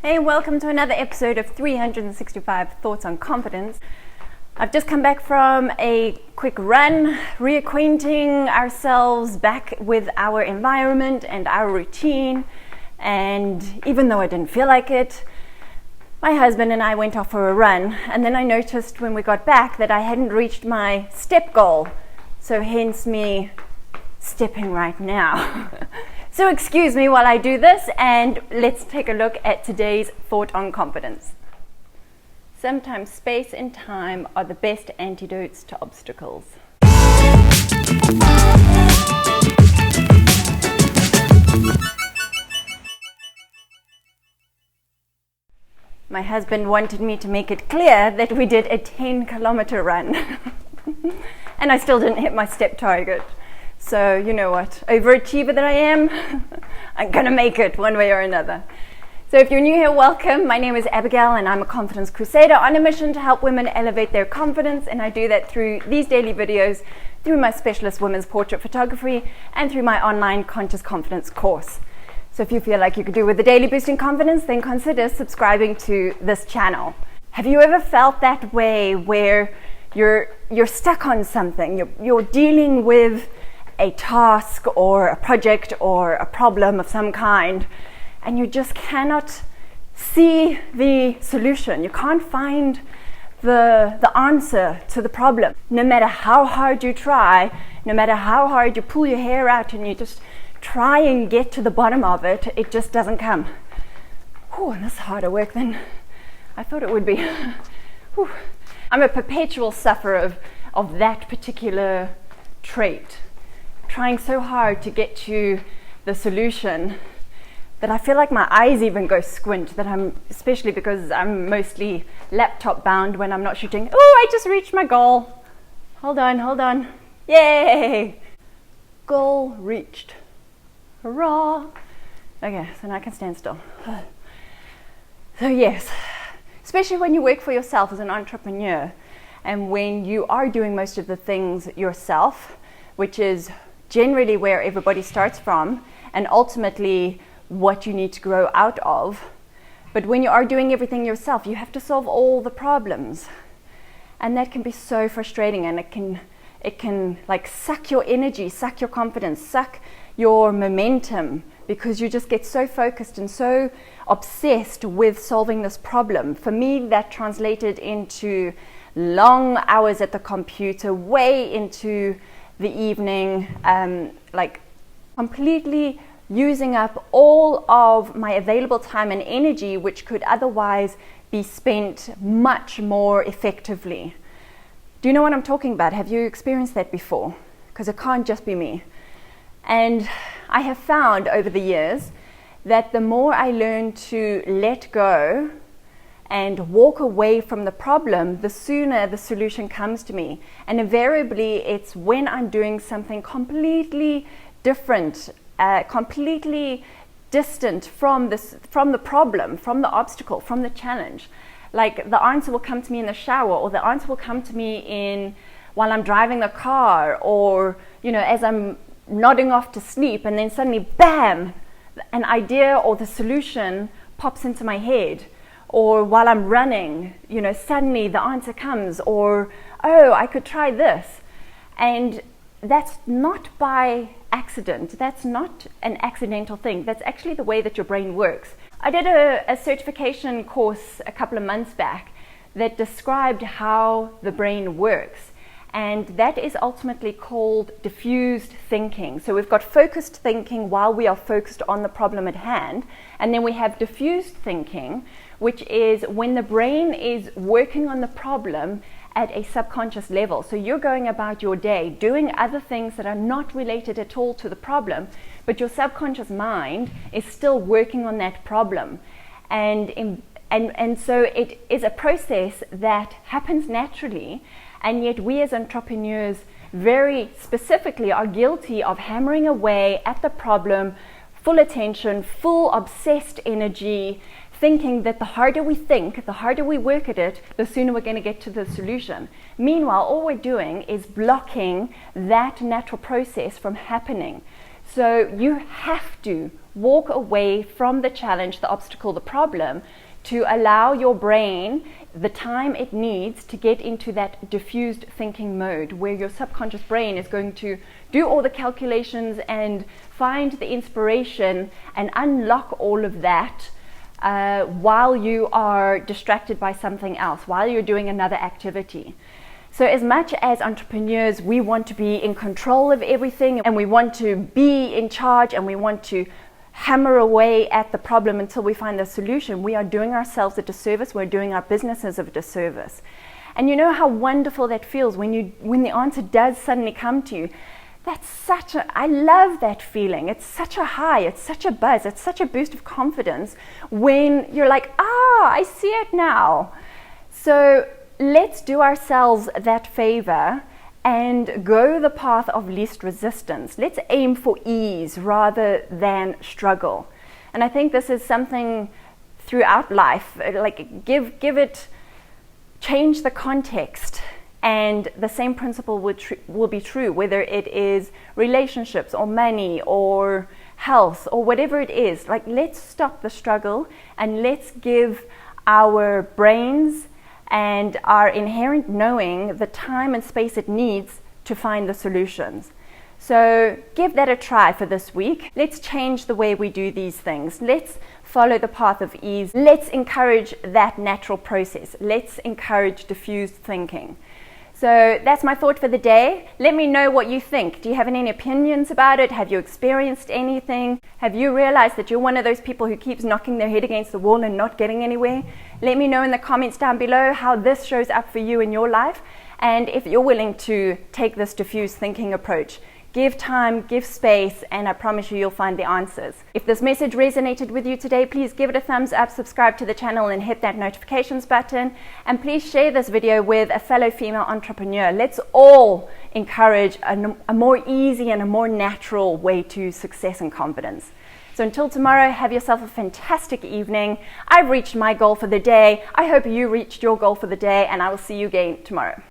Hey, welcome to another episode of 365 Thoughts on Confidence. I've just come back from a quick run, reacquainting ourselves back with our environment and our routine. And even though I didn't feel like it, my husband and I went off for a run. And then I noticed when we got back that I hadn't reached my step goal. So hence me stepping right now. So excuse me while I do this, and let's take a look at today's thought on confidence. Sometimes space and time are the best antidotes to obstacles. My husband wanted me to make it clear that we did a 10-kilometer run. And I still didn't hit my step target. So you know what, overachiever that I am, I'm gonna make it one way or another. So if you're new here, welcome. My name is Abigail and I'm a confidence crusader on a mission to help women elevate their confidence, and I do that through these daily videos, through my specialist women's portrait photography, and through my online Conscious Confidence course. So if you feel like you could do with a daily boost in confidence, then consider subscribing to this channel. Have you ever felt that way where you're stuck on something, you're dealing with a task or a project or a problem of some kind, and you just cannot see the solution? You can't find the answer to the problem. No matter how hard you try, no matter how hard you pull your hair out and you just try and get to the bottom of it, it just doesn't come. Whew, that's harder work than I thought it would be. Whew. I'm a perpetual sufferer of that particular trait. Trying so hard to get to the solution that I feel like my eyes even go squint, especially because I'm mostly laptop bound when I'm not shooting. Oh, I just reached my goal. Hold on. Yay! Goal reached. Hurrah! Okay, so now I can stand still. So yes, especially when you work for yourself as an entrepreneur and when you are doing most of the things yourself, which is generally where everybody starts from and ultimately what you need to grow out of. But when you are doing everything yourself, you have to solve all the problems, and that can be so frustrating, and it can like suck your energy, suck your confidence, suck your momentum, because you just get so focused and so obsessed with solving this problem. For me, that translated into long hours at the computer, way into the evening, like completely using up all of my available time and energy, which could otherwise be spent much more effectively. Do you know what I'm talking about? Have you experienced that before? Because it can't just be me. And I have found over the years that the more I learn to let go and walk away from the problem, the sooner the solution comes to me. And invariably, it's when I'm doing something completely different, completely distant from the problem, from the obstacle, from the challenge. Like the answer will come to me in the shower, or the answer will come to me while I'm driving the car, or as I'm nodding off to sleep, and then suddenly, bam, an idea or the solution pops into my head. Or while I'm running, suddenly the answer comes, or, oh, I could try this. And that's not by accident. That's not an accidental thing. That's actually the way that your brain works. I did a certification course a couple of months back that described how the brain works. And that is ultimately called diffused thinking. So we've got focused thinking while we are focused on the problem at hand. And then we have diffused thinking, which is when the brain is working on the problem at a subconscious level. So you're going about your day doing other things that are not related at all to the problem, but your subconscious mind is still working on that problem. And so it is a process that happens naturally. And yet we as entrepreneurs very specifically are guilty of hammering away at the problem, full attention, full obsessed energy, thinking that the harder we think, the harder we work at it, the sooner we're going to get to the solution. Meanwhile, all we're doing is blocking that natural process from happening. So you have to walk away from the challenge, the obstacle, the problem, to allow your brain the time it needs to get into that diffused thinking mode where your subconscious brain is going to do all the calculations and find the inspiration and unlock all of that while you are distracted by something else, while you're doing another activity. So as much as entrepreneurs, we want to be in control of everything and we want to be in charge and we want to hammer away at the problem until we find the solution, we are doing ourselves a disservice, we're doing our businesses a disservice. And you know how wonderful that feels when the answer does suddenly come to you. I love that feeling. It's such a high, it's such a buzz, it's such a boost of confidence when you're like, I see it now. So let's do ourselves that favor and go the path of least resistance. Let's aim for ease rather than struggle. And I think this is something throughout life, like give it, change the context, and the same principle will be true, whether it is relationships or money or health or whatever it is. Like, let's stop the struggle and let's give our brains and our inherent knowing the time and space it needs to find the solutions. So give that a try for this week. Let's change the way we do these things. Let's follow the path of ease. Let's encourage that natural process. Let's encourage diffused thinking. So that's my thought for the day. Let me know what you think. Do you have any opinions about it? Have you experienced anything? Have you realized that you're one of those people who keeps knocking their head against the wall and not getting anywhere? Let me know in the comments down below how this shows up for you in your life, and if you're willing to take this diffused thinking approach. Give time, give space, and I promise you'll find the answers. If this message resonated with you today, please give it a thumbs up, subscribe to the channel, and hit that notifications button. And please share this video with a fellow female entrepreneur. Let's all encourage a more easy and a more natural way to success and confidence. So until tomorrow, have yourself a fantastic evening. I've reached my goal for the day. I hope you reached your goal for the day, and I will see you again tomorrow.